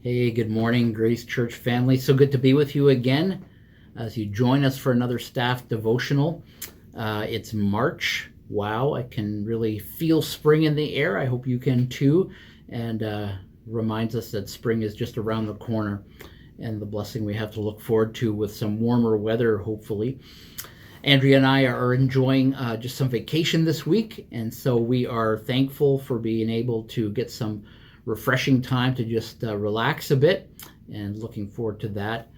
Hey, good morning, Grace Church family. So good to be with you again as you join us for another staff devotional. It's March. Wow, I can really feel spring in the air. I hope you can too. And reminds us that spring is just around the corner and the blessing we have to look forward to with some warmer weather, hopefully. Andrea and I are enjoying just some vacation this week, and so we are thankful for being able to get some refreshing time to just relax a bit, and looking forward to that.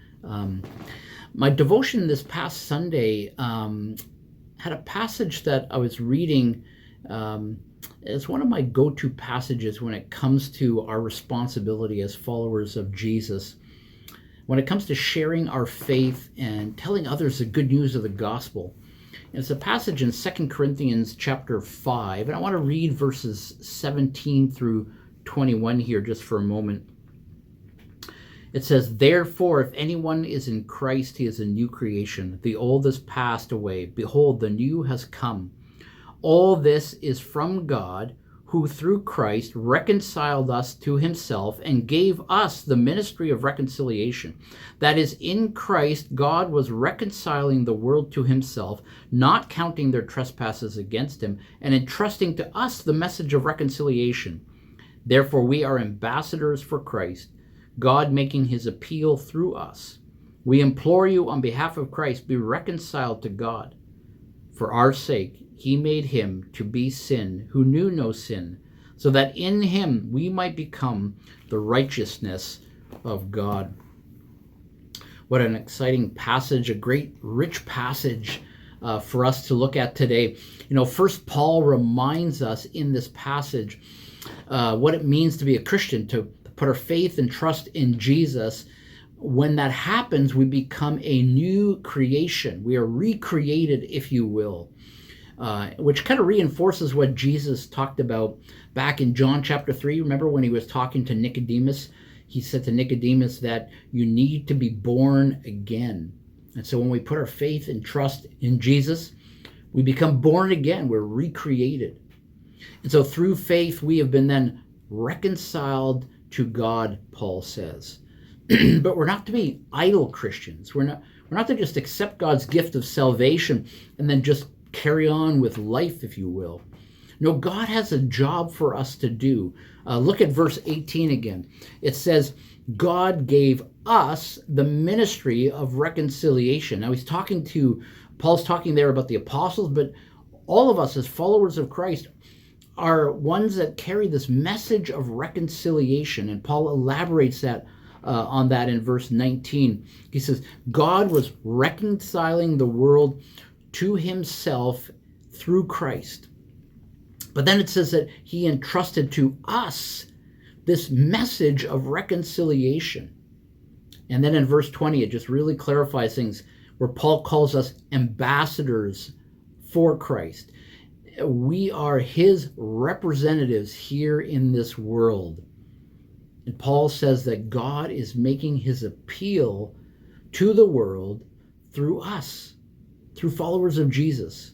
My devotion this past Sunday had a passage that I was reading as one of my go-to passages when it comes to our responsibility as followers of Jesus. When it comes to sharing our faith and telling others the good news of the gospel. And it's a passage in 2 Corinthians chapter 5, and I want to read verses 17 through 21 here just for a moment. It says, "Therefore, if anyone is in Christ, he is a new creation. The old has passed away. Behold, the new has come. All this is from God, who through Christ reconciled us to himself and gave us the ministry of reconciliation. That is, in Christ, God was reconciling the world to himself, not counting their trespasses against him, and entrusting to us the message of reconciliation. Therefore, we are ambassadors for Christ, God making his appeal through us. We implore you on behalf of Christ, be reconciled to God. For our sake, he made him to be sin who knew no sin, so that in him we might become the righteousness of God." What an exciting passage, a great rich passage for us to look at today. First Paul reminds us in this passage what it means to be a Christian, to put our faith and trust in Jesus. When that happens, we become a new creation. We are recreated, if you will, which kind of reinforces what Jesus talked about back in John chapter 3. Remember when he was talking to Nicodemus? He said to Nicodemus that you need to be born again. And so when we put our faith and trust in Jesus, we become born again. We're recreated. And so through faith, we have been then reconciled to God, Paul says. But we're not to be idle Christians. We're not to just accept God's gift of salvation and then just carry on with life, if you will. No, God has a job for us to do. Look at verse 18 again. It says, God gave us the ministry of reconciliation. Now Paul's talking there about the apostles, but all of us as followers of Christ are ones that carry this message of reconciliation. And Paul elaborates on that in verse 19. He says, God was reconciling the world to himself through Christ. But then it says that he entrusted to us this message of reconciliation. And then in verse 20, it just really clarifies things where Paul calls us ambassadors for Christ. We are his representatives here in this world. And Paul says that God is making his appeal to the world through us, through followers of Jesus.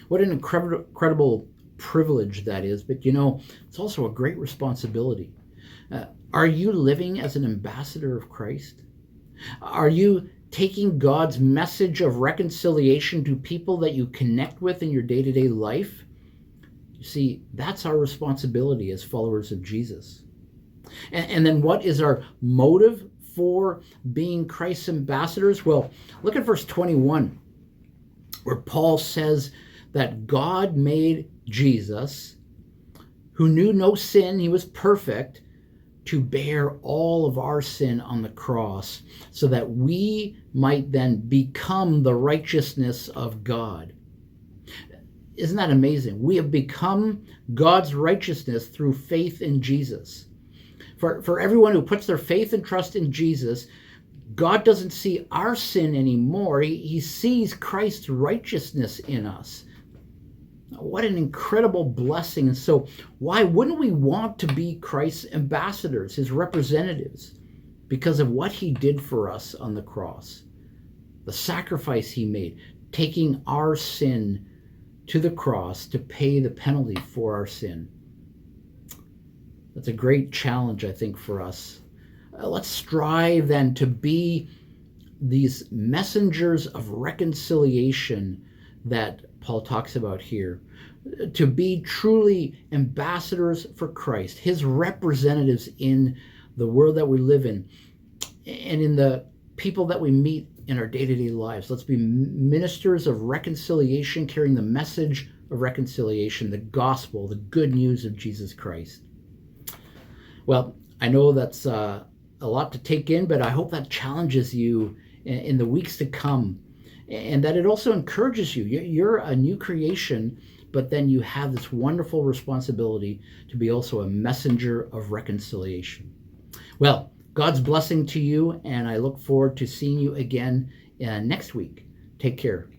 What an incredible privilege that is, but it's also a great responsibility. Are you living as an ambassador of Christ? Are you taking God's message of reconciliation to people that you connect with in your day-to-day life? You see, that's our responsibility as followers of Jesus. And then what is our motive for being Christ's ambassadors? Well, look at verse 21, where Paul says that God made Jesus, who knew no sin, he was perfect, to bear all of our sin on the cross, so that we might then become the righteousness of God. Isn't that amazing? We have become God's righteousness through faith in Jesus. For everyone who puts their faith and trust in Jesus, God doesn't see our sin anymore. He sees Christ's righteousness in us. What an incredible blessing. And so why wouldn't we want to be Christ's ambassadors, his representatives? Because of what he did for us on the cross. The sacrifice he made, taking our sin to the cross to pay the penalty for our sin. That's a great challenge, I think, for us. Let's strive then to be these messengers of reconciliation that Paul talks about here, to be truly ambassadors for Christ, his representatives in the world that we live in and in the people that we meet in our day-to-day lives. Let's be ministers of reconciliation, carrying the message of reconciliation, the gospel, the good news of Jesus Christ. Well, I know that's a lot to take in, but I hope that challenges you in the weeks to come, and that it also encourages you. You're a new creation, but then you have this wonderful responsibility to be also a messenger of reconciliation. Well, God's blessing to you, and I look forward to seeing you again next week. Take care.